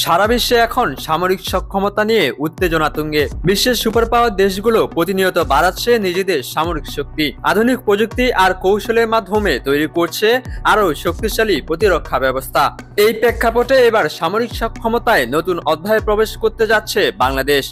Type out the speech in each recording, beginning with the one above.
সারা বিশ্বে এখন সামরিক সক্ষমতা নিয়ে উত্তেজনা তুঙ্গে। বিশ্বের সুপার পাওয়ার দেশগুলো প্রতিনিয়ত বাড়াচ্ছে নিজেদের সামরিক শক্তি, আধুনিক প্রযুক্তি আর কৌশলের মাধ্যমে তৈরি করছে আরো শক্তিশালী প্রতিরক্ষা ব্যবস্থা। এই প্রেক্ষাপটে এবার সামরিক সক্ষমতায় নতুন অধ্যায়ে প্রবেশ করতে যাচ্ছে বাংলাদেশ।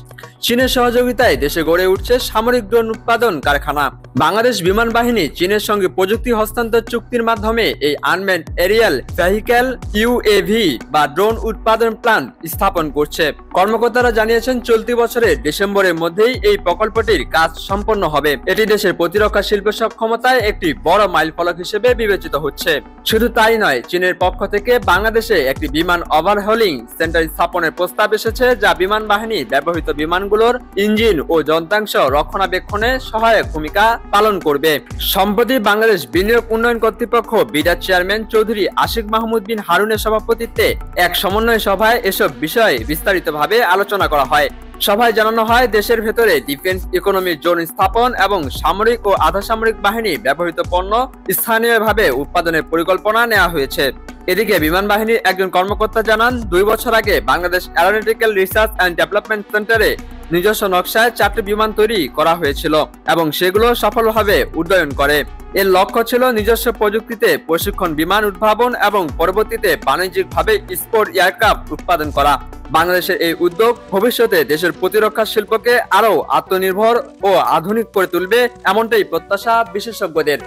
চীনের সহযোগিতায় দেশে গড়ে উঠছে সামরিক ড্রোন উৎপাদন কারখানা। বাংলাদেশ বিমান বাহিনী চীনের সঙ্গে প্রযুক্তি হস্তান্তর চুক্তির মাধ্যমে এই আনম্যান্ড এরিয়াল ভেহিক্যাল ইউএভি বা ড্রোন উৎপাদন প্ল্যান্ট স্থাপন করছে। কর্মকর্তারা জানিয়েছেন, চলতি বছরের ডিসেম্বরের মধ্যেই এই প্রকল্পটির কাজ সম্পন্ন হবে। এটি দেশের প্রতিরক্ষা শিল্প সক্ষমতায় একটি বড় মাইলফলক হিসেবে বিবেচিত হচ্ছে। শুধু তাই নয়, চীনের পক্ষ থেকে বাংলাদেশে একটি বিমান ওভারহলিং সেন্টার স্থাপনের প্রস্তাব এসেছে, যা বিমান বাহিনী ব্যবহৃত বিমানগুলোর ইঞ্জিন ও যন্ত্রাংশ রক্ষণাবেক্ষণে সহায়ক ভূমিকা পালন করবে। সম্প্রতি বাংলাদেশ বিনিয়োগ উন্নয়ন কর্তৃপক্ষ বিডার চেয়ারম্যান চৌধুরী আশিক মাহমুদ বিন হারুনের সভাপতিত্বে এক সমন্বয় সভায় এসব বিষয়ে বিস্তারিতভাবে আলোচনা করা হয়। সভায় জানানো হয়, দেশের ভেতরে ডিফেন্স ইকোনমি জোন স্থাপন এবং সামরিক ও আধা সামরিক বাহিনী ব্যবহৃত পণ্য স্থানীয়ভাবে উৎপাদনের পরিকল্পনা নেওয়া হয়েছে। এদিকে বিমান বাহিনীর একজন কর্মকর্তা জানান, 2 বছর আগে Bangladesh aeronautical research and development সেন্টারে নিজস্ব নকশায় 4টি বিমান তৈরি করা হয়েছিল এবং সেগুলো সফলভাবে উড্ডয়ন করে। এর লক্ষ্য ছিল নিজস্ব প্রযুক্তিতে প্রশিক্ষণ বিমান উদ্ভাবন এবং পরবর্তীতে বাণিজ্যিকভাবে স্পোর্ট এয়ারক্রাফট উৎপাদন করা। বাংলাদেশের এই উদ্যোগ ভবিষ্যতে দেশের প্রতিরক্ষা শিল্পকে আরো আত্মনির্ভর ও আধুনিক করে তুলবে, এমনটাই প্রত্যাশা বিশেষজ্ঞদের।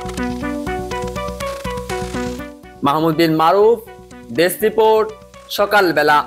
মাহমুদ বিন মারুফ, দেশ রিপোর্ট, সকালবেলা।